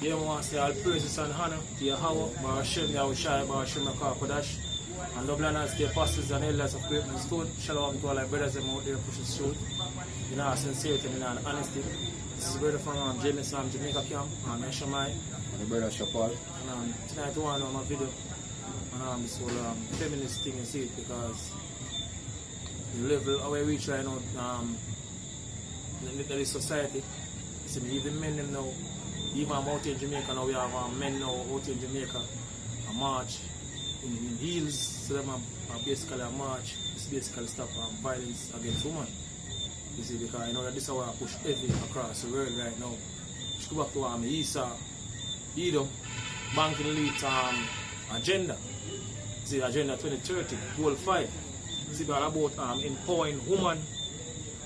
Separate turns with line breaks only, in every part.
Yeah, I want to say all praises and honor to Yahweh, Barashem Yahushai, Barashem Kodash, and double honors to the apostles and elders of Great Stone. Shalom to all our brothers and out there pushing through in our sincerity and in our honesty. This is a brother from James Jamaica camp, and Shamai.
And the brother Shapal.
And tonight I want to know my video on this whole feminist thing, you see it, because the level where we try now in the society, see, even men them now, even out in Jamaica now, we have men now out in Jamaica, a march in heels, so them are basically a march. It's basically stop violence against women. You see, because you know that this is how I push heavy across the world right now. Just go back to Isa, Edom, banking elite agenda. See, Agenda 2030, Goal 5. See, all about empowering women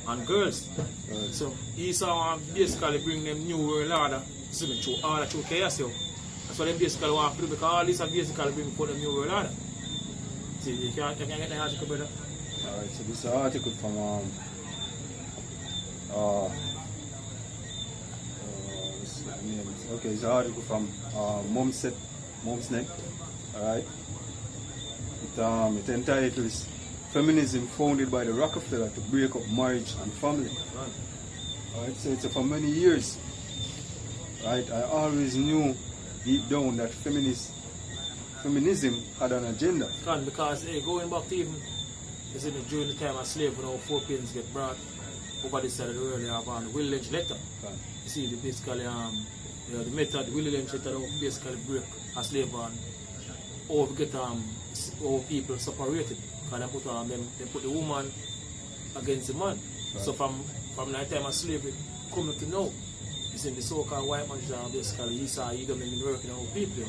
and girls.
Right.
So, Isa basically bring them new world order. See me, through all through chaos. That's what they basically want to do, because all this are basically bring for them new world order. See, you can get the article, brother.
Alright, so this is an article from what's the name? Okay, it's an article from Mumsnet. Alright. It entitled Feminism Founded by the Rockefeller to Break Up Marriage and Family. Alright, so it's for many years. Right, I always knew deep down that feminism had an agenda.
Because going back to even during the time of slavery, when our foreparents get brought over this side of the world, they have Willie Lynch letter. You see, basically the method Willie Lynch letter basically break a slave and get all people separated. Because they put the woman against the man.
Right.
So from the time of slavery coming to now, you see, the so-called white man basically he saw he don't even working on people.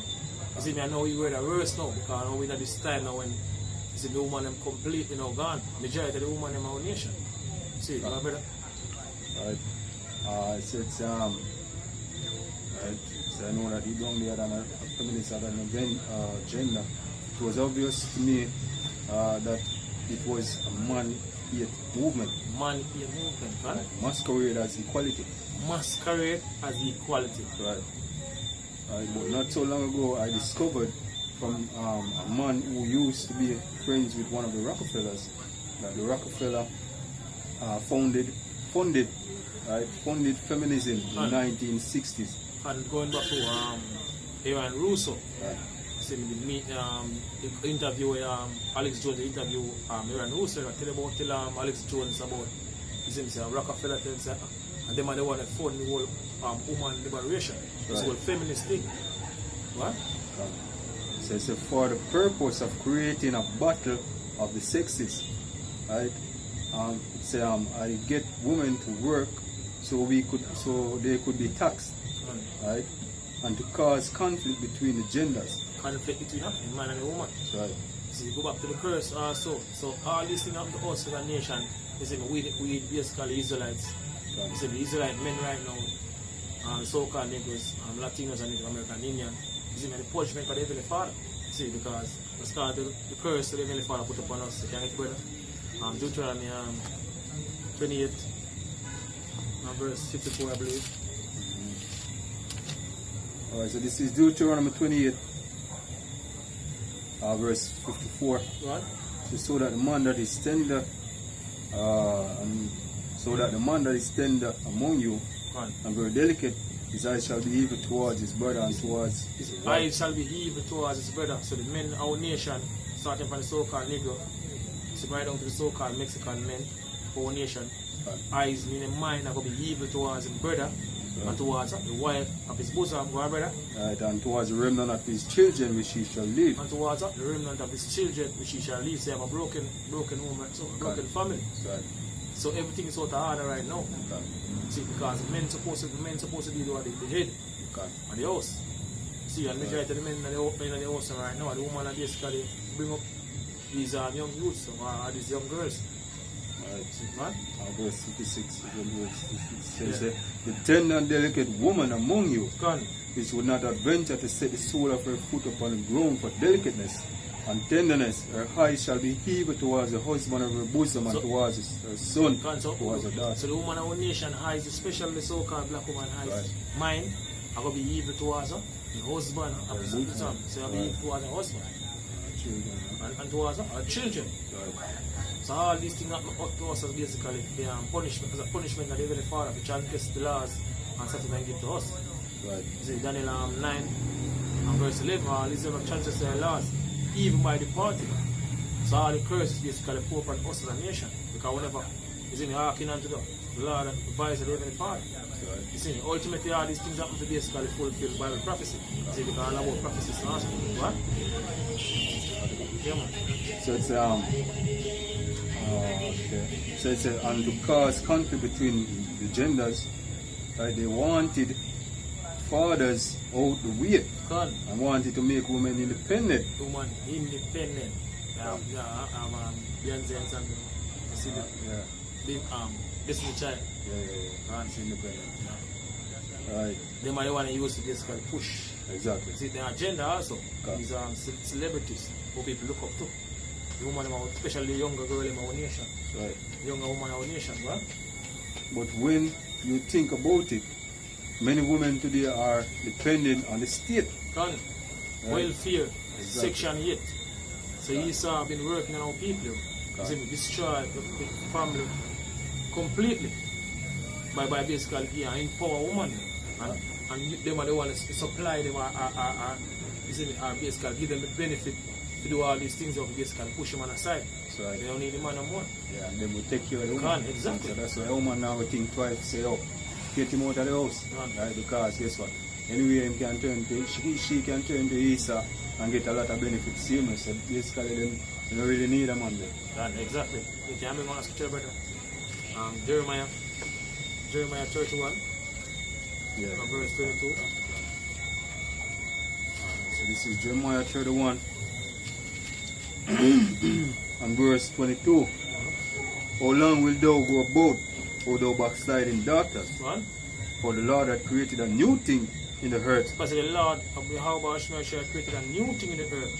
You see, I know he were the worst now, because now we're at this time now when you see the woman them completely now gone. Majority of the woman in our nation. See, my brother?
Right. So it's right. So I know that he don't had a feminist had an agenda. It was obvious to me that it was a man-hate movement.
Man-hate movement, right?
Masquerade as equality.
Masquerade as equality.
Right. But not so long ago, I discovered from a man who used to be friends with one of the Rockefellers that the Rockefeller funded feminism in the 1960s.
And going back to Aaron Russo,
Right.
see the interview with Alex Jones, the interview Aaron Russo, tell Alex Jones about Rockefeller tells him, and them are the one that fund the whole woman liberation. It's a whole feminist thing. What?
So it's for the purpose of creating a battle of the sexes, right? I get women to work so they could be taxed, right? And to cause conflict between the genders.
Conflict between a man and a woman.
Right.
So you go back to the curse also. So all this thing happened to us as a nation. We basically Israelites.
Right.
You see, the Israelite men right now, so-called Negroes, Latinos and Native American Indian, you see, the punishment for the Heavenly Father. You see, because that's called the curse that the Heavenly Father put upon us. You can get brother. Deuteronomy 28, verse 54, I believe.
Alright, so this is Deuteronomy 28, verse 54.
What?
So that the man that is tender, among you,
Right.
and very delicate, his eyes shall be evil towards his brother and towards
his eyes shall be evil towards his brother. So the men, our nation, starting from the so-called Negro, so right down to the so-called Mexican men, our nation, eyes meaning mind are going to be evil towards his brother, and towards the wife of his bosom, our brother.
Right, and towards the remnant of his children which he shall leave.
And towards the remnant of his children which he shall leave. So you have a broken woman, so a broken family.
Right.
So everything is out of order right now.
Okay.
See, because men supposed to be the head of the house. See, and majority of the men in the house right now, the woman are basically bring up these young youths or these young girls.
Right.
See, man?
Verse 56 says the tender and delicate woman among you, which would not adventure to set the sole of her foot upon the ground for delicateness and tenderness, her eyes shall be heaved towards the husband of her bosom and towards her son, towards her daughter.
So the woman of our nation eyes, especially the so-called black woman eyes, mine are going to be evil towards her, the husband, and the son. So you'll be evil towards her husband.
Children.
And towards her children.
Right.
So all these things happen up to us as basically the punishment, as a punishment that the Heavenly Father which transgress the laws and set and give to us.
Right.
You see, Daniel 9 and verse 11, all these have transgressed their laws, even by departing. So all the curses basically pour upon us as a nation. Because whenever you see me hearkening unto the Lord and the voice of the Heavenly Father.
Right.
You see, ultimately all these things happen to basically fulfill Bible prophecy. You see, because all about prophecy is awesome. What? Yeah, man.
So it's okay. So it's and to cause conflict between the genders, right? They wanted fathers out the way
God,
and wanted to make women independent.
woman independent. Beyonce and something. You see the
Yeah.
big Destiny Child.
Yeah.
Hands independent.
Right.
They might want to use it basically push.
Exactly.
See, the agenda also
Okay.
is celebrities who people look up to. The woman, especially the younger girl in our nation,
Right.
younger woman in our nation, right?
But when you think about it, many women today are dependent on the state.
Gun, welfare,
Exactly.
Section 8. So Esau have been working on our people.
Okay.
He destroy the family completely by basically empower women. And them are the ones to supply them are basically give them the benefit to do all these things of basically push them on aside.
That's right.
They don't need the man no more.
Yeah, and they will take care of the
Can,
woman.
exactly.
So that's why a woman now will think twice, say, oh, get him out of the house.
Can.
Right? Because guess what? Anyway, him can turn to, she can turn to Esau and get a lot of benefits. Same, so basically them, they don't really need a man there.
Can, exactly. You can bring on a scripture, brother. Jeremiah 31,
Yeah.
verse 22.
So this is Jeremiah 31 and verse 22. How long will thou go about, O thou backsliding daughters?
One.
For the Lord had created a new thing in the earth.
Because the Lord of Yahweh Ishmael created a new thing in the earth.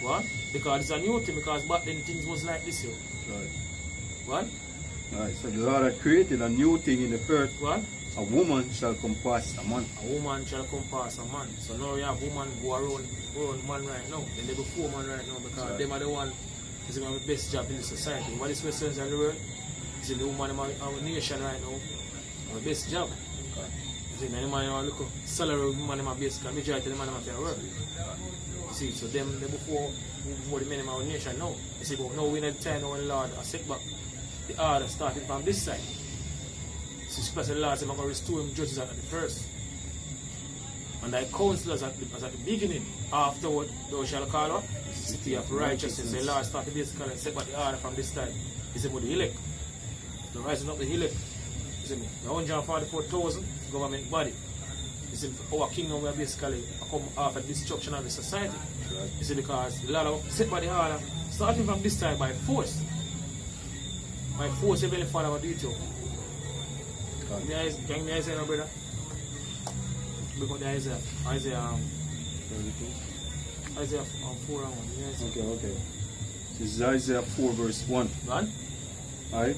What? Because it's a new thing, because back then things was like this here.
Right.
What?
Right. So the Lord had created a new thing in the earth.
What?
A woman shall compass a man.
A woman shall compass a man. So now you have woman who are around man right now. Then they go four man right now because
Right.
them are the one is the best job in the society. What is Western in the world? Is the woman in our nation right now. Our best job. You see, the man look salary woman in my best because majority of the man in my work. You see, so them they before the men in our nation now. You see, but now we in the time now when Lord has set back the order starting from this side. So because the Lord said I'm going to restore him judges at the first. And thy counselors at the beginning. Afterward, thou shalt call up city of righteousness. The Lord started basically and set back the order from this time. He said, but the elect, the rising up the elect. You see me? The 144,000 government body. You see, our kingdom will basically come after destruction of the society.
Right.
You see, because the Lord set by the order, starting from this time by force. By force, Heavenly Father will do it to you. Can you Isaiah, brother? Because there is Isaiah 4 and 1. Yes.
Okay. This is Isaiah 4 verse 1.
One.
Alright?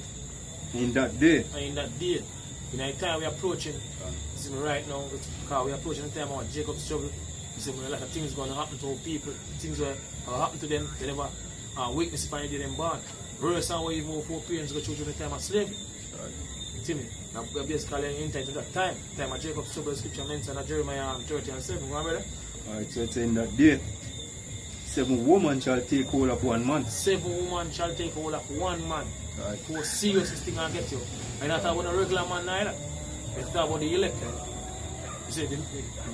In that day,
And in that day, in that time we are approaching, you see me right now, because we are approaching the time of Jacob's trouble. You see me, a lot of things going to happen to our people. Things will happen to them. They never witness upon the day them born. Worse than what even before parents go through during the time of slavery.
right.
You see me? Now we are basically entering into that time. Time of Jacob's trouble, scripture mentioned at Jeremiah 30 and 7. Go on, brother.
Alright, so it's in that day, 7 women shall take hold of 1 man.
7 women shall take hold of 1 man.
Right.
How serious this thing will get you. And not about a regular man neither. It's about the elect. You see, the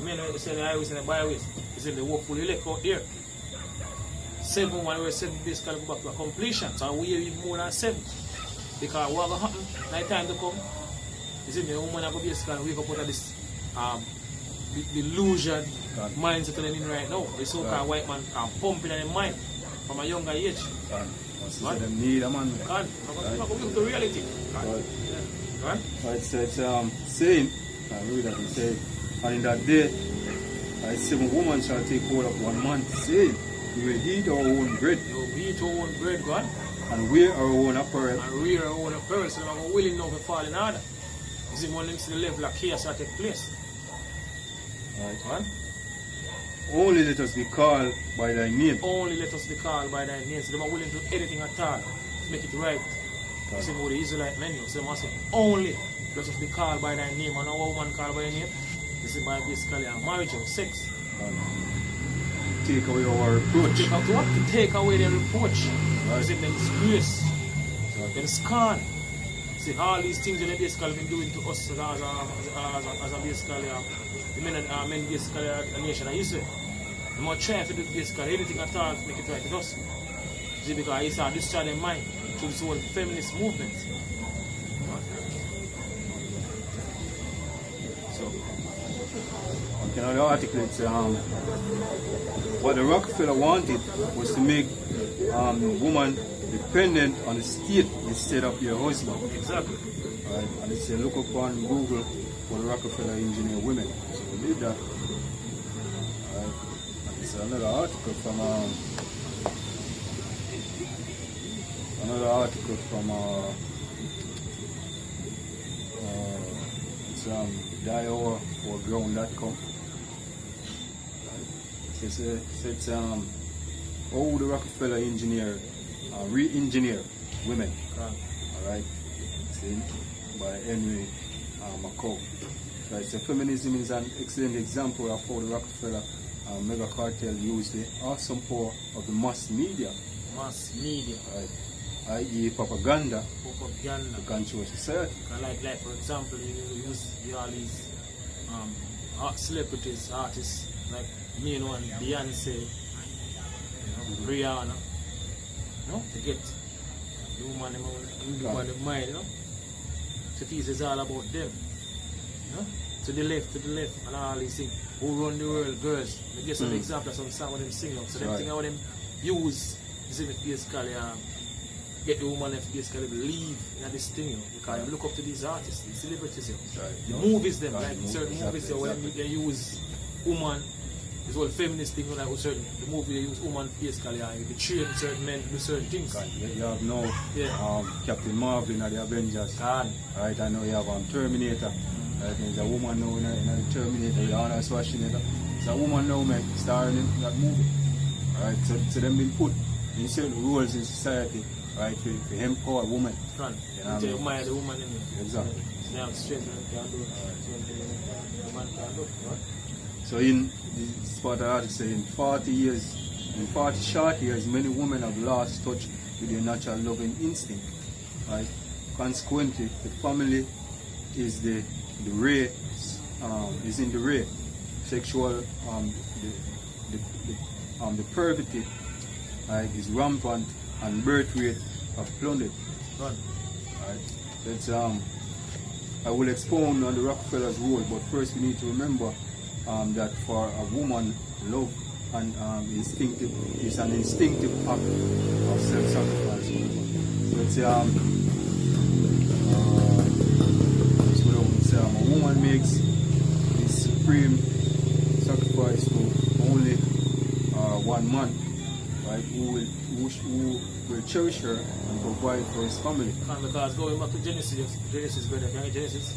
men they say the highways and the byways. You see, they work for the elect out there. 7 women were 7 basically go back to a completion. So we have even more than 7. Because what will happen, night time to come, you see, the woman will basically wake up out of this the illusion mindset that they're in right now. The so-called white man are pumping in their mind from a younger age.
So they need a man.
God, I'm going to give the reality. God.
Right.
Yeah. Right?
Right, so it's saying, I read that it says, and in that day, 7 women shall take hold of 1 man, saying, we will eat our own bread,
You will eat our own bread, God,
and wear our own apparel.
and rear our own apparel, so I'm willing now to fall in order. You see, when them see the level of chaos that take place.
Right.
Right?
Only let us be called by thy name.
Only let us be called by thy name. So they are willing to do anything at all to make it right. You see what the Israelite men, so they must say, only let us be called by thy name. And our woman called by your name, this is by basically a marriage or sex.
Take away our reproach.
To take away their reproach.
Right.
You see, them disgrace,
Exactly.
them scorn. See, all these things that they basically been doing to us as a basically, the men basically a nation of Israel. They must try to do basically anything at all to make it right with us. See, because it's a destroy their mind through this whole feminist movement.
So, okay, now the article, it's, what the Rockefeller wanted was to make the woman dependent on the state instead of their husband.
Exactly.
Right? And it's a look up on Google for the Rockefeller engineer women. So we did that. Right? And it's another article from Dio4ground.com. It's how the Rockefeller engineer re-engineer women. Alright, it's by Henry McCoy. So it's feminism is an excellent example of how the Rockefeller mega cartel used the awesome power of the mass media.
Mass media.
Right. I.e. propaganda
Propaganda.
to control society.
Like for example, you use all these celebrities, artists like me, and Beyonce, Rihanna, to get the woman in the mind, So this is all about them, to the left, and all these things. Who run the world, girls. I guess some example of some song of them sing. So them thing how them use is basically get the woman to basically believe in this thing, because you look up to these artists, these celebrities, the movies them, like certain movies when they use woman, this whole feminist thing, like with certain the movie they use woman basically and they train certain men to do certain things.
You have now Captain Marvel in the Avengers. Right, I know you have Terminator. Right, there's a woman now in the Terminator with Arnold Schwarzenegger. There's a woman now starring in that movie. Right, so them been put in certain roles in society. Right, for empower women.
The woman in it.
Exactly.
Yeah, straight man can do it. Man can do it.
So in this part of the article saying in 40 short years, many women have lost touch with their natural loving instinct. Right? Consequently, the family is the ray, is in the ray. Sexual the perverty is rampant and birth rate have plummeted. Right. That's I will expound on the Rockefeller's role, but first we need to remember that for a woman, love and instinctive is an instinctive act of self-sacrifice. So it's a woman makes the supreme sacrifice to only one man, right? Who will cherish her and provide for his family.
And because going back to Genesis, brother, can you Genesis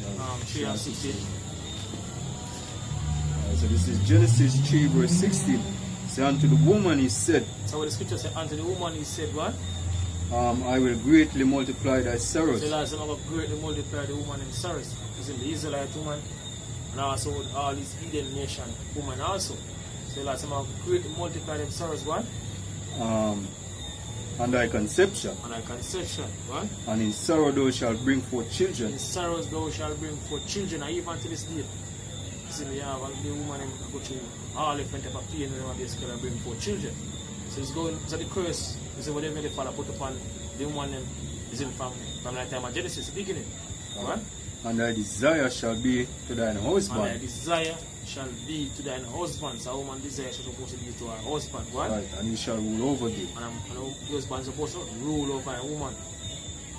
3 and 16?
So this is Genesis 3 verse 16. So unto the woman he said.
So what the scripture said, unto the woman he said what?
I will greatly multiply thy sorrows.
So I'm going to greatly multiply the woman in sorrows. It's in the Israelite woman and also all these Eden nation women also. So I'm going to greatly multiply them sorrows what?
And thy conception.
And thy conception, what?
And in sorrow thou shalt bring forth children.
In sorrows thou shalt bring forth children, and even to this day. See me have the woman go through all different type of pain when they basically bring forth children. So it's going, so the curse is whatever the Father put upon the woman is in from the time of Genesis, the beginning. Right?
And thy desire shall be to thine husband.
And thy desire shall be to thine husband. So a woman's desire should supposed to be to her husband. Right?
Right, and he shall rule over thee.
And the husband is supposed to rule over a woman.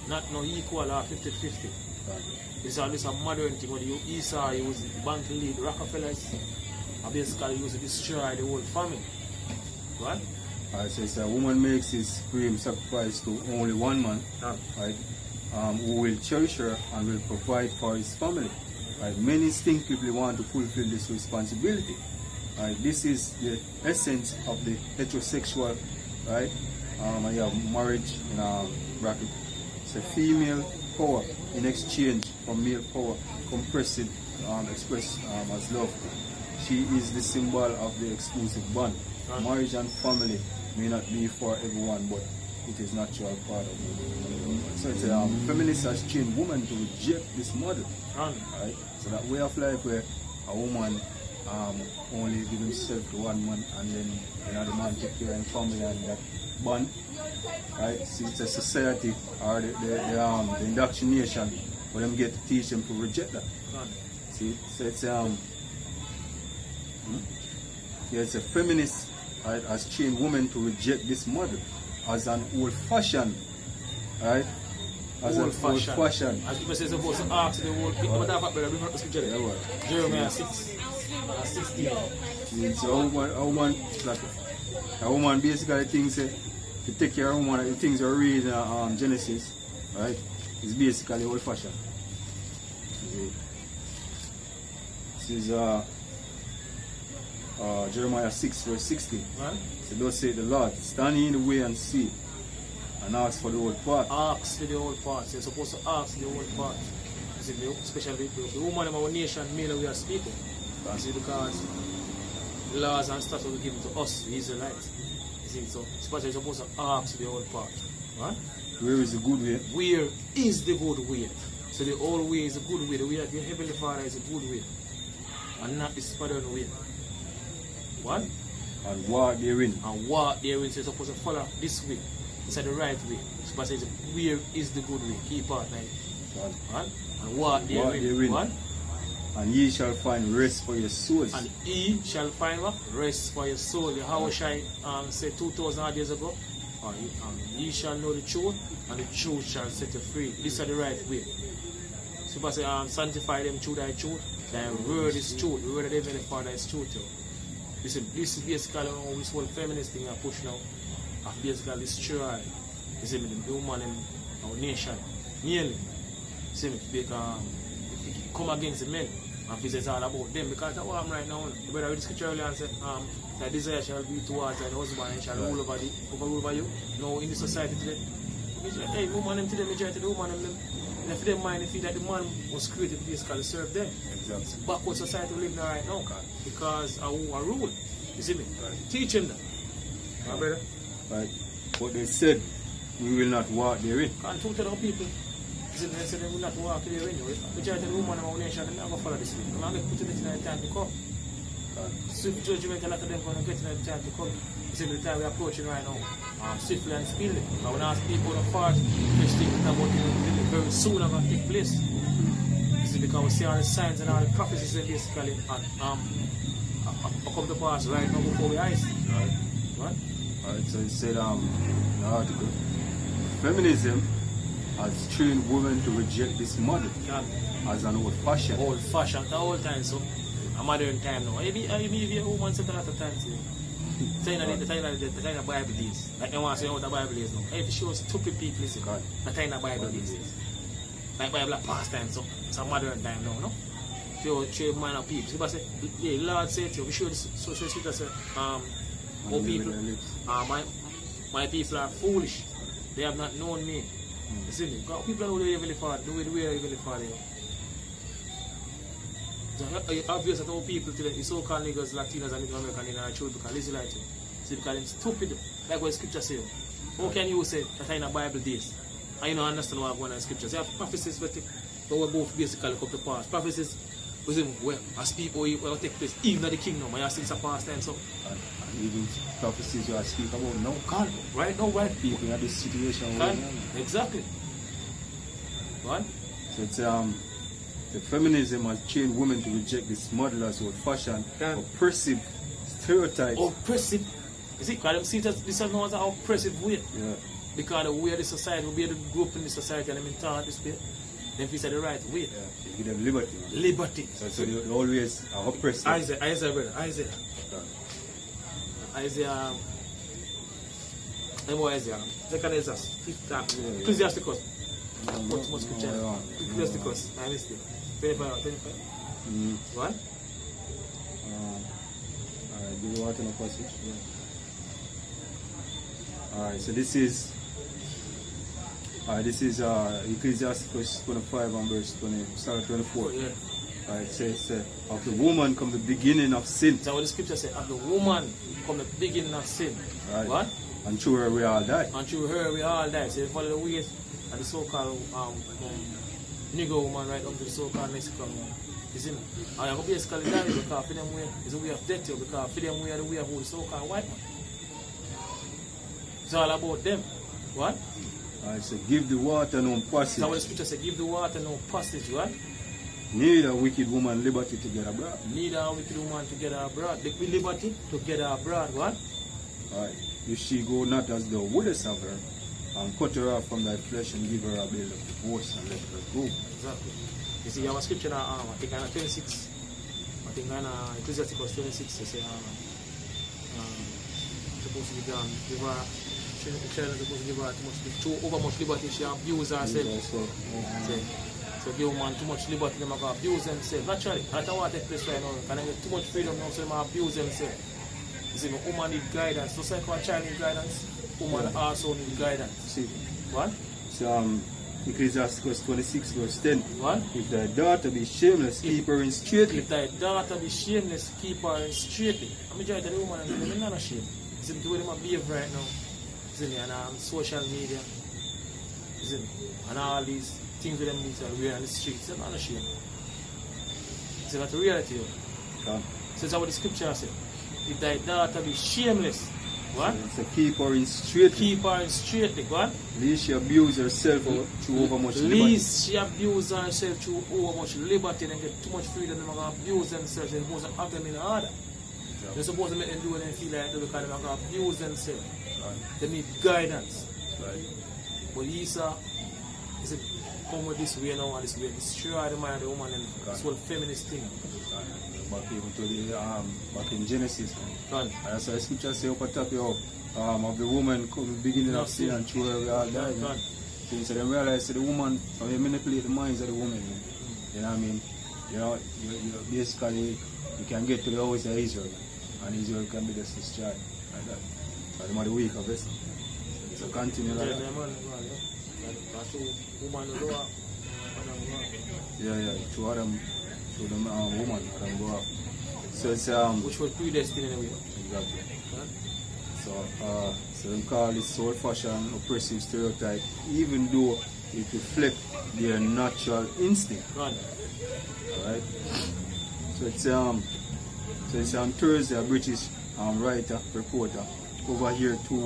Not no equal or 50-50.
Right.
This is a modern thing where Esau used the bank lead, Rockefellers, and basically used to destroy the whole family. Right?
Alright, so it's a woman makes his supreme sacrifice to only one man, right? Who will cherish her and will provide for his family. Right? Men instinctively want to fulfill this responsibility. Right? This is the essence of the heterosexual, right? And you have marriage in a bracket. It's a female power in exchange for male power, compressed, expressed as love. She is the symbol of the exclusive bond. Marriage and family may not be for everyone, but it is natural part of it. So it's feminists has trained women to reject this model. Right? So that way of life where a woman only give himself to one man and then another man take care of family and that bond. Right? So it's a society or the indoctrination where them get to teach them to reject that. See, so it's it's a feminist, right, has trained women to reject this model as an old-fashioned, right? As an old-fashioned.
As people say, supposed to ask the old people, what have bring up the scripture there? Jeremiah 6:16.
So a woman basically thinks to take care of a woman, the things you read in Genesis, right, is basically old-fashioned. This is Jeremiah 6:16.
Right?
So thus say the Lord, stand in the way and see, and ask for the old part.
Ask for the old parts. You're supposed to ask the old part. Especially the woman of our nation, male we are speaking. See, because the laws and stuff will given to us, the Israelites. See, so especially you're supposed to ask the old part. Right?
Where is the good way?
Where is the good way? So the old way is the good way. The way of your Heavenly Father is the good way. And not the modern way. What?
And walk therein.
And walk therein. So you're supposed to follow this way. It's the right way. So says, where is the good way? Key part 9. Right? And walk therein. What?
And ye shall find rest for your souls.
And ye shall find what? Rest for your soul. How I say 2,000 years ago? Ye shall know the truth, and the truth shall set you free. This is the right way. So I say, sanctify them through thy truth. Thy word is truth. The word of the Heavenly Father is truth. Listen, this is basically how this whole feminist thing I push now. I basically destroy the woman in our nation. Mainly. See me, because if you come against the men, and it's all about them. Because that's what I'm right now. The brother read the scripture earlier and said, that desire shall be towards thy husband and shall rule over you. No, in the society today. Hey, woman them today, majority of the woman them. And if they mind, they feel that the man was created basically to serve them.
Exactly.
Backward society we live in right now, because I rule. You see me? Right. Teach him that. My brother.
Right. But they said we will not walk therein.
Can't talk to the people. They said they will not walk therein. Majority of the women in our nation, they're not going to follow this way. I'm going to put it in the time to come. Swift judgment, a lot of them going to get in the time to come. You see, the time we're approaching right now, swiftly and speedily. But when I ask people on the part, which things about it very soon are going to take place. You see, because we see all the signs and all the prophecies that basically come to pass right now before we eyes.
Right.
What?
Alright, so it said in the article, feminism has trained women to reject this model as an old-fashioned.
Old-fashioned, the old time, so a modern time now. Maybe a woman said a lot of times. The time of Bible days. Like they want to say how the Bible is now. If you show stupid people, listen, the time of Bible days. Like Bible are past time, so it's a modern time now, no? If you show man of people. So say, yeah, Lord said to you, we show the social scripture say, oh people, my people are foolish. They have not known me. You see me? Because people know the way Heavenly Father, the way Heavenly Father is. It's obvious that all people today, the so-called niggas, Latinos and Native American in our children because Israelite. See, because they're stupid. Like what the scripture says. How can you say that in the Bible days? And you don't understand what going on in the scriptures. You have prophecies that we both basically come to pass. Prophecies where as people will take place, even in the kingdom, and you see it's a past time. So.
And even prophecies you are speaking about now.
Can't. Right now, right?
People in this situation.
Exactly. What?
So it's the feminism has trained women to reject this model as old-fashioned, oppressive stereotypes.
Oppressive? You see, because see this is known as an oppressive way.
Yeah.
Because the way of the society, we be able to grow up in the society and them taught this way. Then if it's the right way.
Yeah. They give them liberty. Man.
Liberty.
So they always are oppressive.
Isaiah, brother. Isaiah. Second Ecclesiastes. Ecclesiasticus. What's scripture? Ecclesiasticus. I missed it. 25. What?
Alright, give you water in the passage. Alright, so this is Ecclesiastes 25 and verse 24.
Yeah.
Alright, it says, of the woman come the beginning of sin.
That's what the scripture says. Of the woman come the beginning of sin.
Right.
What?
And through her we all die.
And through her we all die. So you follow the ways of the so-called Negro woman right up to the so-called Mexican woman. You see me? And you basically die because for them way is a way of death, because for them way are the way of the so-called white man. It's all about them. What?
Alright, so give the water no passage.
That's what the scripture says. Give the water no passage, right?
Neither wicked woman liberty to get abroad.
Neither a wicked woman to get abroad. They will liberty to get abroad, what?
Alright. If she go not as thou wouldest have her, and cut her off from thy flesh and give her a bill of divorce and let her go.
Exactly. You see, you have a scripture now, I think on 26, I think on Ecclesiastes 26, you say, supposed to give her, the child is supposed to give her too much liberty, she abuse herself. So give a man too much liberty, they might abuse themselves. Naturally, that's what takes place right now. Can I get too much freedom now, so they might abuse themselves. You see, a woman need guidance. Just like a child need guidance, woman also need guidance.
See,
what?
So, Ecclesiastes 26 verse 10.
What?
If thy daughter be shameless, keep her in straitly.
If thy daughter be shameless, keep her in straitly. I'm majority of the woman and they're not ashamed. You see, the way they behave right now, you see, and social media, you see, and all these things with them are wearing on the streets, they're not ashamed. You see, that's the reality. So that's what the scripture says. If thy daughter be shameless, what?
So keep her in straitly.
Keep her in straitly, what?
Lest she abuse herself through over much liberty.
Lest she abuse herself through over much liberty and get too much freedom, they're going to abuse themselves. They're supposed to have them in order. Yeah. They're supposed to make them do what they feel like they do, because they're going to abuse themselves. Right. They need guidance. Right. But Esau, he said, come with this way now and this way. Destroy the mind of the woman and this whole feminist thing.
Back even to the back in Genesis. And so the scripture say up at top of the woman beginning of sin and through her we all died. So you say they realize that the woman, they manipulate the minds of the woman. You know what I mean? You basically you can get to the house of Israel, and Israel can be just destroyed like that. So the mother weak of this. So continue like that. Yeah, to Adam. To the woman, Adam go up. So it's
which was predestined in a way.
Exactly. So they call it old fashioned oppressive stereotype, even though it reflects their natural instinct.
Right.
Alright. So it's on Thursday, a British reporter over here two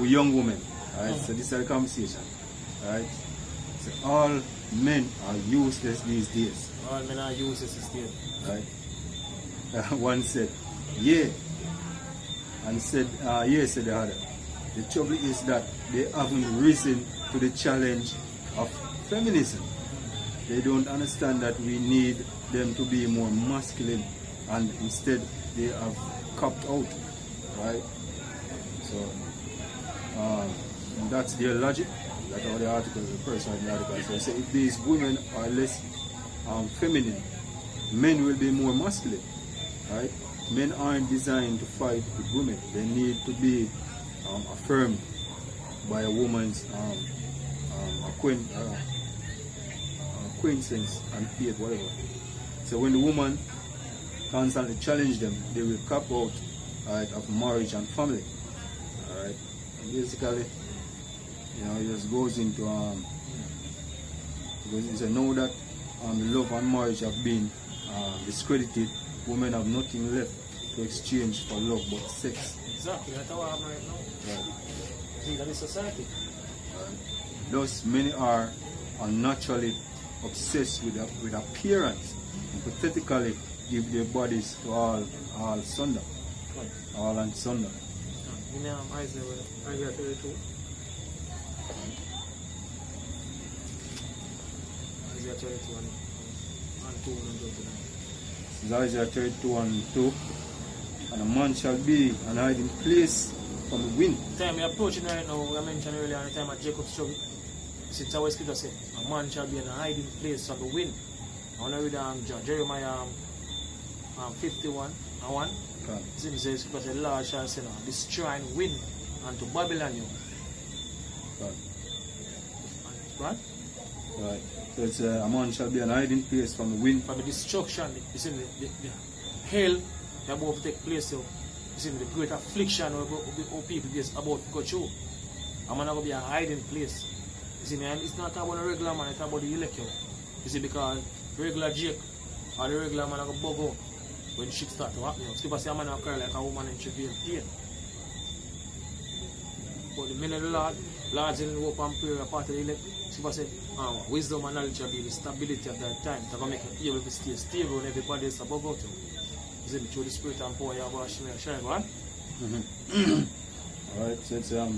young women. Alright, so this is the conversation. Alright. So all men are useless these days.
All men are useless still.
Right. One said, yeah. And said, yeah, said the other. The trouble is that they haven't risen to the challenge of feminism. They don't understand that we need them to be more masculine, and instead they have copped out. Right? So, that's their logic. That's how the article, the person in the article says. So if these women are less feminine, men will be more masculine, right? Men aren't designed to fight with women. They need to be affirmed by a woman's acquaintance and faith, whatever. So when the woman constantly challenge them, they will cap out, right, of marriage and family. Alright. And basically, it just goes into because it's a know that love and marriage have been discredited. Women have nothing left to exchange for love but sex.
Exactly, that's how I'm right now.
Right.
See, that is society.
Thus, many are unnaturally obsessed with appearance and pathetically give their bodies to all sunder. Right. All and sunder.
You know, Isaiah 32. Isaiah 32 and 2 and 29.
This is Isaiah 32 and 2. And a man shall be an hiding place from the wind.
The time we are approaching right now, we mentioned earlier on the time of Jacob's struggle. It's our scripture says, a man shall be in a hiding place from the wind. I want to read Jeremiah 51 and 1.
Come.
It says, because the Lord shall send a destroying wind unto Babylon.
Come.
Right?
Right. So it's a man shall be an hiding place from the wind.
From the destruction, you see, the hell that about to take place. You see, the great affliction of people is about to go through. I'm going to be a hiding place. You see, man, it's not about a regular man, it's about the elect. You see, because regular Jake or the regular man will bug out when shit start to happen. So if I say a man will cry like a woman in travail pain. But the men of the Lord's in the hope and prayer are part of the elect. So if I say, wisdom and knowledge will be the stability of that time. To make it able to stay stable when everybody is above out. You see, through the spirit and power you have a shine, right?
Alright, so it's a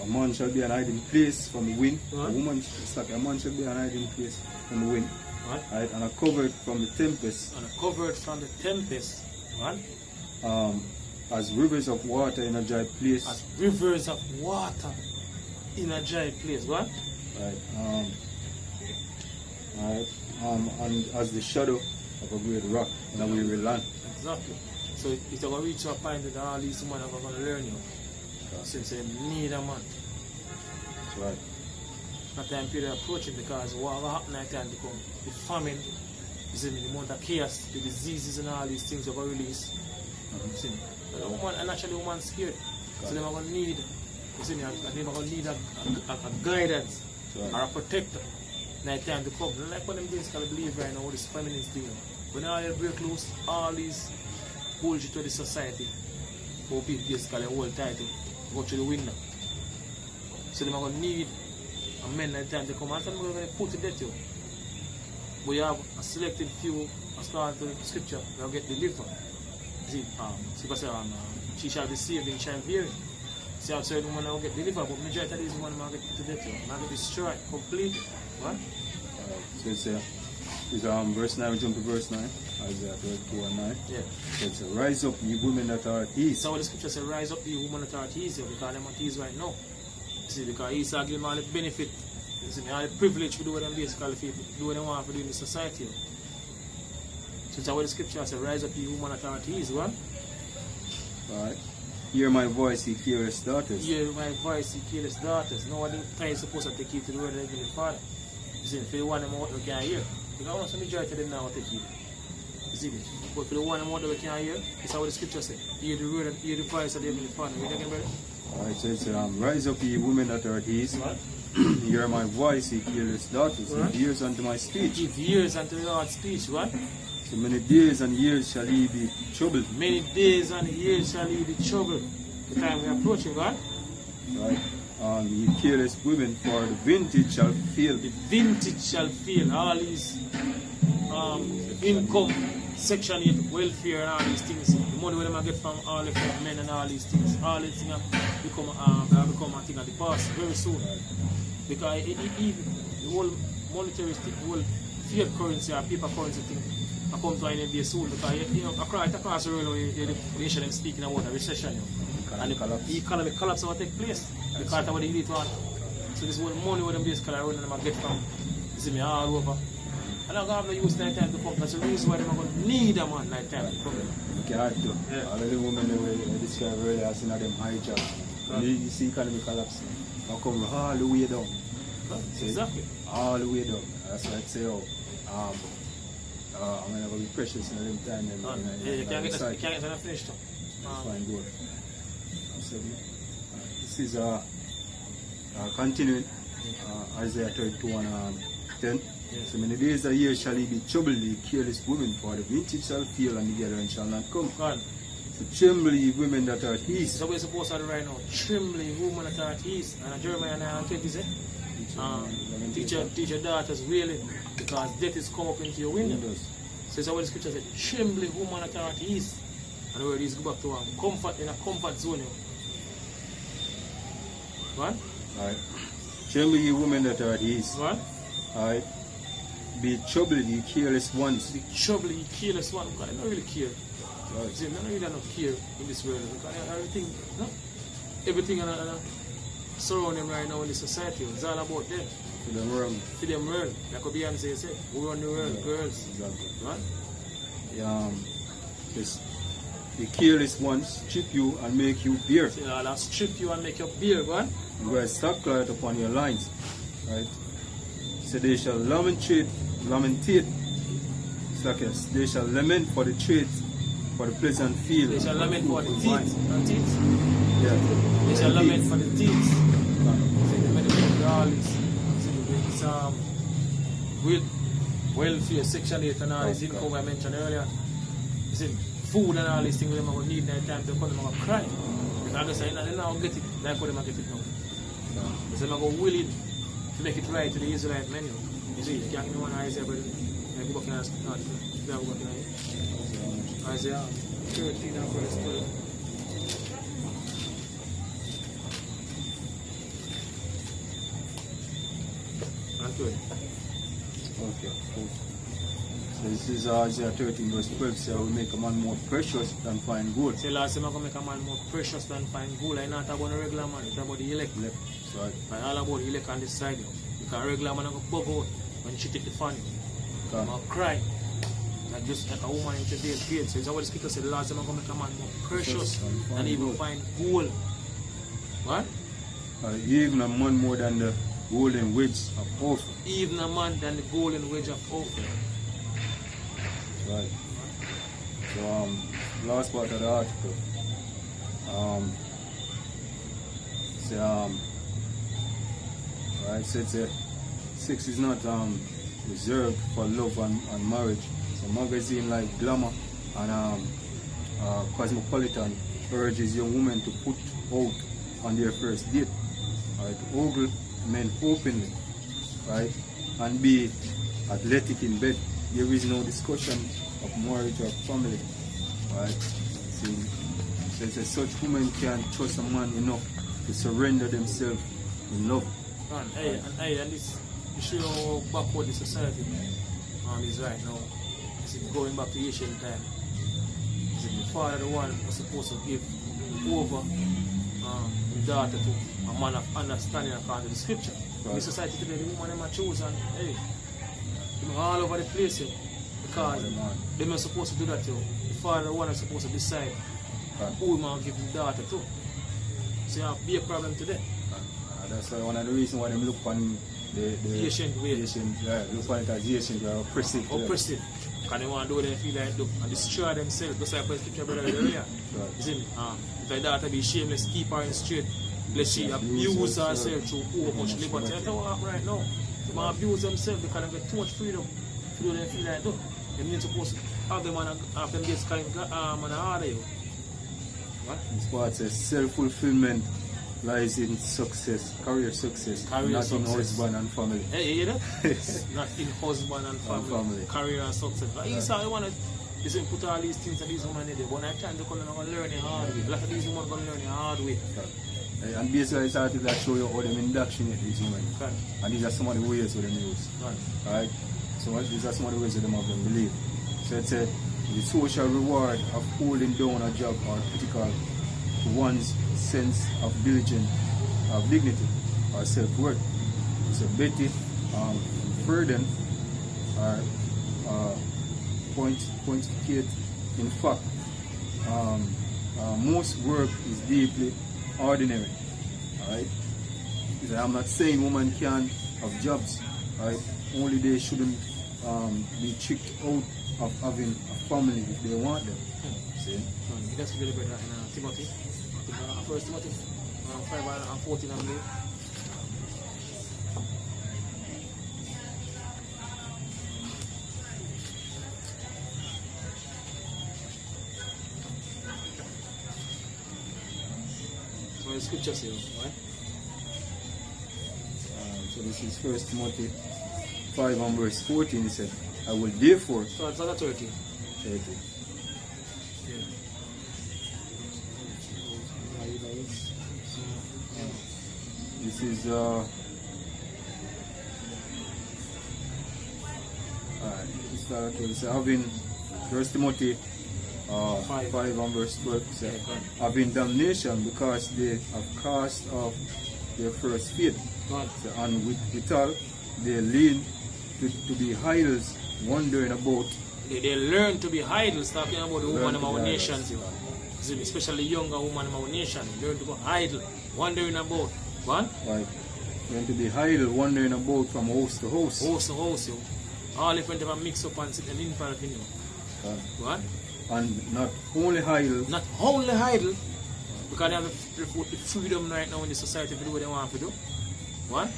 man shall be an hiding place from the wind.
Right.
A woman, it's like a man shall be an hiding place from the wind.
Right?
And a covered from the tempest.
And covered from the tempest. Right?
As rivers of water in a dry place.
As rivers of water in a dry place. Right?
Right. And as the shadow of a great rock in a weary land.
Exactly. So it's going to reach a point that all these men are going to learn you. Since they need a man.
That's right.
That time period approaching because what will happen at time become the famine, is the amount of chaos, the diseases and all these things are going to release. See, but a woman, and actually a woman scared. So they're going to need, you see, they're going to need a guidance or a protector. Night time to come. Like what them basically believe right now, what this feminist doing. When all they break loose, all these bullshit to the society, how people basically hold tight, go through the window. So they're going to need a men night time to come and some are going to put to death you. But you have a selected few as far as the scripture that will get delivered. See, so she shall be saved in childbearing. See how certain women will get delivered, but majority of these women will get put to death you. Will get destroyed completely. What?
So it's verse 9, we jump to verse 9. Isaiah 32 and 9.
Yeah.
So it's rise up, ye women that are at ease.
So what the scripture says, rise up, ye women that are at ease, because they're at ease right now. You see, because Esau give them all the benefit, you see, all the privilege to do what them basically people do what they want to do in the society. So that's what the scripture says, rise up, ye women that are at ease, what?
Alright. Hear my voice, ye careless daughters.
Hear my voice, ye careless daughters. Now what the time is supposed to take you to the word of the Heavenly Father. You see, for the one them out we can't hear. Because I want some majority of them now take you. You see me? But for the one them out we can't hear, that's what the scripture says. Hear the word, hear the voice of the Heavenly Father. Read again, brother.
Alright, so it's rise up, ye women that are at ease.
What?
Hear my voice, ye careless daughters.
Right.
Give ears unto my speech.
Give ears unto the Lord's speech, what?
So many days and years shall ye be troubled.
Many days and years shall ye be troubled. The time we are approaching, God.
Right. Ye careless women, for the vintage shall fail.
The vintage shall fail. All these income, Section 8, welfare and all these things. The money we them get from all the men and all these things. All these things become a thing of the past very soon. Because even the whole monetary thing, the whole fiat currency or paper currency thing I come to an end soon. Because you know, across the world the nation them speaking about a recession. You know. And the economic collapse will take place because of what they need to want. So this whole money what them basically run and them get from, you see me, all over. And I'm going to use night time to come. That's the reason why they're going to need a man night time to come.
You can't do.
Yeah.
All of the women they describe earlier as in them high jobs.
Right.
You see economic collapse. Now come all the way down. So
Exactly.
all the way down. That's why I say, I'm going to be precious in them time.
You can't get that finished.
Fine, good. This is continuing Isaiah 32 and 10.
Yes.
So many days a year shall he be troubled, ye careless women, for the vintage shall fail and the gathering shall not come.
God.
So tremble ye women that are at ease.
So we're supposed to do right now. Trembling women that are at ease. And Jeremiah 9:20 says, teach your daughters wailing, because death is come up into your windows. So that's what the scripture said. Trembling women that are at ease. And where these go back to comfort, in a comfort zone. What?
Alright. Tremble ye women that are at ease.
What?
Alright. Be troubled ye careless ones.
The trouble you careless one, because I don't really care.
Right.
See, I don't really not care in this world. Because everything, no? Everything surrounding them right now in the society, it's all about them.
To the world.
To them world. Like what Beyonce said, we run the world, girls.
Exactly.
Right?
This, the careless ones strip you and make you beer.
So they'll strip you and make your beer, go on.
You wear sackcloth upon your lines. Right? So they shall lamentate. It's like they shall lament for the trees, for the pleasant field.
They shall lament for the teeth. And teeth.
Yeah.
They shall lament for the teeth. So the medical all this. So with welfare, Section 8 and all this income I mentioned earlier. You see, food and all these things they're going to need that time to come, they're going to cry. Because they're not going to get it like what they're going to get it now. So they're going to willing to make it right to the Israelite menu. You see, you can't give me one Isaiah, but I go back in Isaiah 13 and verse 12.
Okay, cool. So this is Isaiah 13 verse 12. So I will make a man more precious than fine gold.
Say last time I'm going to make a man more precious than fine gold. I'm not about a regular man, it's about the elect.
That's right.
I'm all about the elect on this side. Because a regular man I'm going to bug out when she take the fan. I'm going to cry. Like just like a woman in today's period. So it's what the speaker said last time I'm going to make a man more precious than even fine gold. What?
Even a man more than the golden wedge of Ophir.
Even a man than the golden wedge of Ophir.
Right. So last part of the article. Right, so it's sex is not reserved for love and marriage. So magazine like Glamour and Cosmopolitan urges young women to put out on their first date. Right, ogle men openly, right, and be athletic in bed. There is no discussion of marriage or family, right? See, so it's such women can trust a man enough to surrender themselves in love.
And this, you show how backward the society is right now. Is going back to ancient time. Is the father the one was supposed to give over the daughter to a man of understanding according to the scripture. Right. The society today, the woman them are chosen, they're all over the place, because they're not supposed to do that. The father the one is supposed to decide who man give the daughter to. So you have be a problem today.
That's why one of the reasons why they look on the
ancient way.
Look on it as ancient, they are oppressive.
Oppressive. Because they want to do what they feel like do and destroy themselves. Just like the scripture brother earlier. You see, if a daughter be shameless, keep her in straight. Let she abuse herself through too much liberty. That's what happen right now. They abuse themselves because they get too much freedom to do what they feel like do. They need supposed to have them and have them get kind of harder. What?
This part says self-fulfillment lies in success, career success, not in husband and family.
Hey, you hear that? Not in husband and family. Career and success. Like you say, you want to put all these things and these women in there, but I time they're going to learn the hard way. A lot of these women are going to learn the hard way.
And basically, it's article that show you how them indoctrinate these women.
Okay.
And these are some of the ways that they use. Right? So these are some of the ways that them have them believe. So it's the social reward of holding down a job are critical to one's sense of diligence, of dignity, or self-worth. So Betty Friedan points to it. In fact, most work is deeply ordinary. Right? I'm not saying women can't have jobs. Right? Only they shouldn't be tricked out of having a family if they want them. See?
That's really better in Timothy. First Timothy 5 and 14 I believe. So the scripture says, right?
So this is First Timothy 5 and verse 14. It said, I will therefore.
So it's not 30.
30. This is having First Timothy 5 and verse 12 says, having damnation because they have cast off their first faith. So, and withal they learn to be idols, wondering about.
They learn to be idols, talking about the woman in our
Learn to be
nations,
idols,
especially younger woman in our nation. Learn to be idle, wondering about. What?
Right. Learn to be idle, wandering about from house to house.
House to house, yo. All different type of mix up and sit and infant in you. What?
And not only idle,
Not only idle, because they have the freedom right now in the society to do what they want to do. What?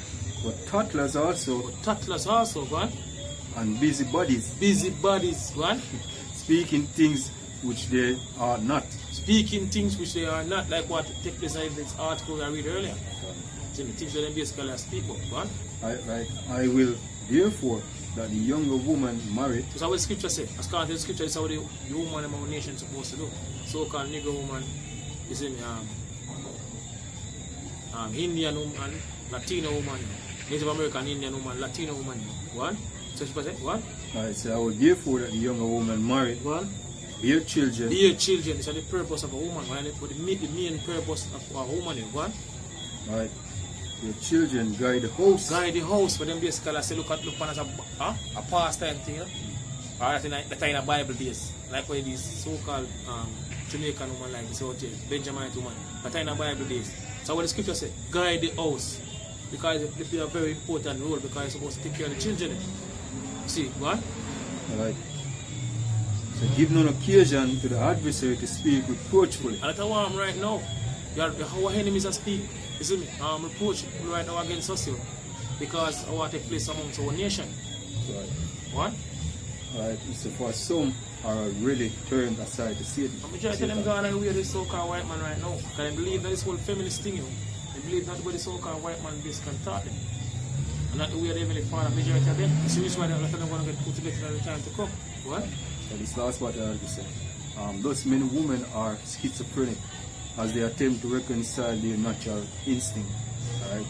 but tattlers also,
But tattlers also, what?
and busybodies,
Busybodies, what?
speaking things which they are not.
Speaking things which they are not, like what take place in this article I read earlier. So the things that they basically speak about, what?
I will therefore that the younger woman married.
That's what the scripture says. As according to the scripture, it's how the woman in our nation is supposed to do. So-called Negro woman is in Indian woman, Latino woman, Native American Indian woman, Latino woman. What? So she said, what?
I say I will therefore that the younger woman married,
What?
bear children,
Dear children, this is the purpose of a woman. But the main purpose of a woman is what?
right? Your children guide the house.
Guide the house. For them basically I say look upon as a pastime thing, you know? Or that in a Bible days. Like where these so-called Jamaican woman like this out here, Benjaminite woman. That in a Bible days. So what the scripture says, guide the house. Because they play a very important role because you're supposed to take care of the children. See, what?
Right. So give no occasion to the adversary to speak reproachfully.
And that's how I'm right now. Our enemies are speak. You see me? Reproach right now against us here. Because I want to take place amongst our nation.
Right.
What?
Right. So for some are already turned aside to Satan.
I'm trying to tell them gone and wear this so-called white man right now. Because they believe that this whole feminist thing, you know. They believe not what the so-called white man base can taught them. And not the way they really find a majority of them. So which why a lot of them going to get put together at the time to come. What?
So this last part I have to say. Thus many women are schizophrenic as they attempt to reconcile their natural instinct. Right?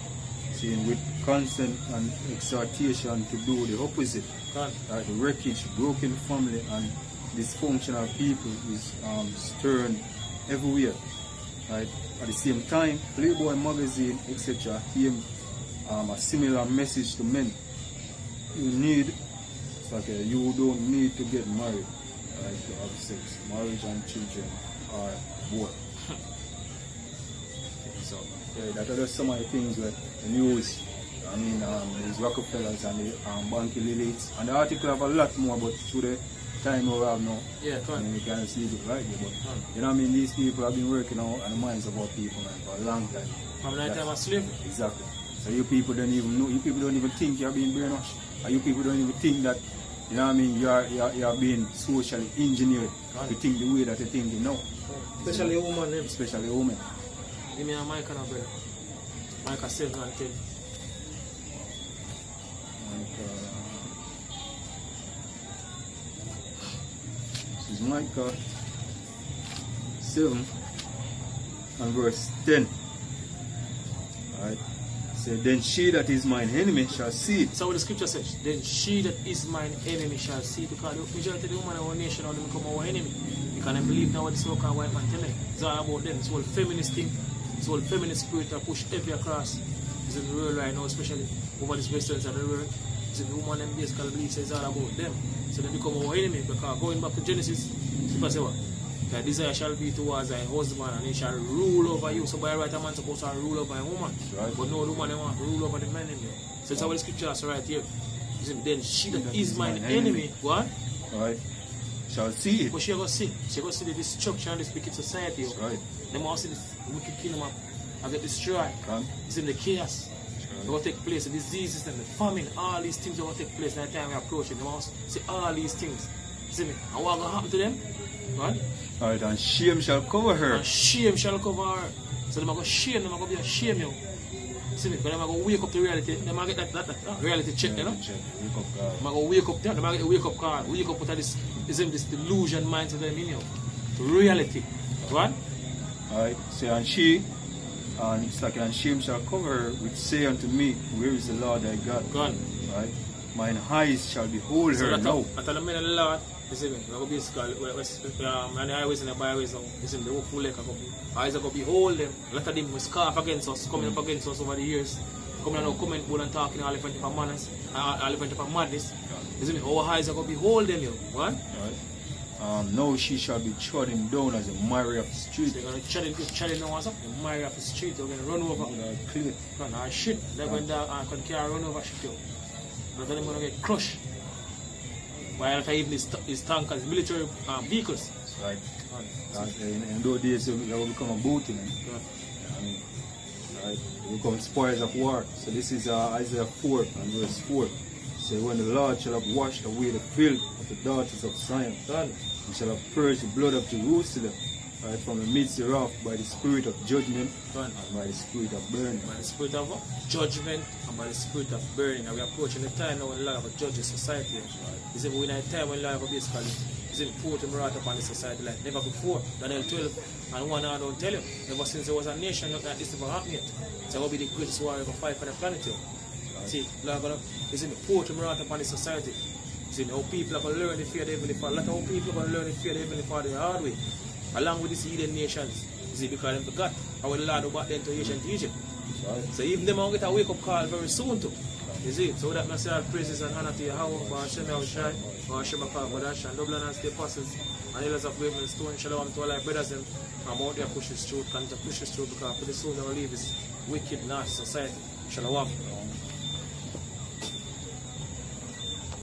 Seeing with constant and exhortation to do the opposite.
Gone.
Right? The wreckage, broken family and dysfunctional people is stirred everywhere. Right? At the same time, Playboy magazine, etc., aim a similar message to men. You don't need to get married, right, to have sex. Marriage and children are both. So that are just some of the things where the news. I mean, these Rockefellers and the Banky Lilies, and the article have a lot more, but through the time we have now,
Yeah, come on.
we can't see it right here. But you know what I mean? These people have been working on the minds of our people, man, for a long time.
From the time of slavery.
Exactly. So you people don't even know. You people don't even think you're being brainwashed. Or you people don't even think that, you know what I mean, you're being socially engineered to think the way that you're thinking now.
Especially a woman, them.
Especially a woman.
Give me a mic and a brother. Micah 7 and 10.
This is Micah 7 and verse 10. Alright. So then she that is mine enemy shall see it.
So what the scripture says, then she that is mine enemy shall see, because the majority of the women in our nation are become our enemy. Because they believe now what the so-called white man tell them. It's all about them. It's all feminist thing. It's all feminist spirit that push every across. It's in the world right now, especially over this western side of the world. It's the woman them basically believe it's all about them. So they become our enemy, because going back to Genesis, people say what? Thy desire shall be towards thy husband, and he shall rule over you. So by right, a man supposed to rule over a woman.
Right.
But no, the woman they want to rule over the man in there. So it's how the scripture is right here. Then she that is mine enemy, what?
Right. Shall see it.
But she go see. She go see the destruction of this wicked society.
Right.
They must see this wicked kingdom of get destroyed.
Come.
It's in the chaos. It will take place, the diseases and the famine, all these things will take place at the time we approach it. They must see all these things. See me? And what will happen to them? Right?
Alright, and shame shall cover her.
And shame shall cover her. So they're going to shame, they're going to be ashamed, you. See me? But they're going to wake up to reality. They're going to get that reality check, you know?
Check. Wake up, God.
They're going to wake up there. They're going to get the wake up call. Wake up with this delusion mindset them in you. To reality. Right?
Alright, say, and she, and it's like, and shame shall cover her, which say unto me, where is the Lord thy God?
Gone.
Right? Mine eyes shall behold
So
her now.
I tell the men of the Lord, you see me, we're going to basically, and the highways and the byways now, you see me, the whole full lake, eyes are going to behold them. A lot of them will scarf against us, coming up against us over the years. coming on our comment board and talking all different type of manners, all different type of madness. You see me? Our eyes are going to behold them, you. What?
Right. Now she shall be trodden down as a Mary of the street.
So you're going to tread down what's up? The Mary of the street, you're going to run over.
Clear.
Or shit. They're going to carry run over shit, you. But then they're going to get crushed. While even his tankers, military vehicles.
Right. In those days, they will become a booty, man. I mean, right? They become spoils of war. So this is Isaiah 4 and verse 4. So when the Lord shall have washed away the filth of the daughters of Zion, he shall have purged the blood of Jerusalem, right, from the midst thereof by the spirit of judgment and by the spirit of burning.
By the spirit of judgment and by the spirit of burning. And we are approaching the time now when the Lord have a judge society. You see, we're in a time when the Lord have basically is important wrath upon the society like never before. Daniel 12 and 1 I don't tell you. Ever since there was a nation like this never happened yet. So it will be the greatest war ever fight for the planet here. See, Lord gonna is important wrath upon the society. See, how people are going to learn the fear of the Heavenly Father. A lot of people are going to learn the fear of the Heavenly Father the hard way. Along with these heathen nations. You see, because they forgot how the Lord back then to ancient Egypt. So even them will get a wake up call very soon too. You see, so that must say all praises and honor to Yahweh, Hashem Yahushai, Hashem Akabadash, and double and the apostles, and elders of Waverly Stone, Shalom to all our brothers and out there push us through, come to push us through because pretty soon they will leave this wicked, nasty society. Shalom.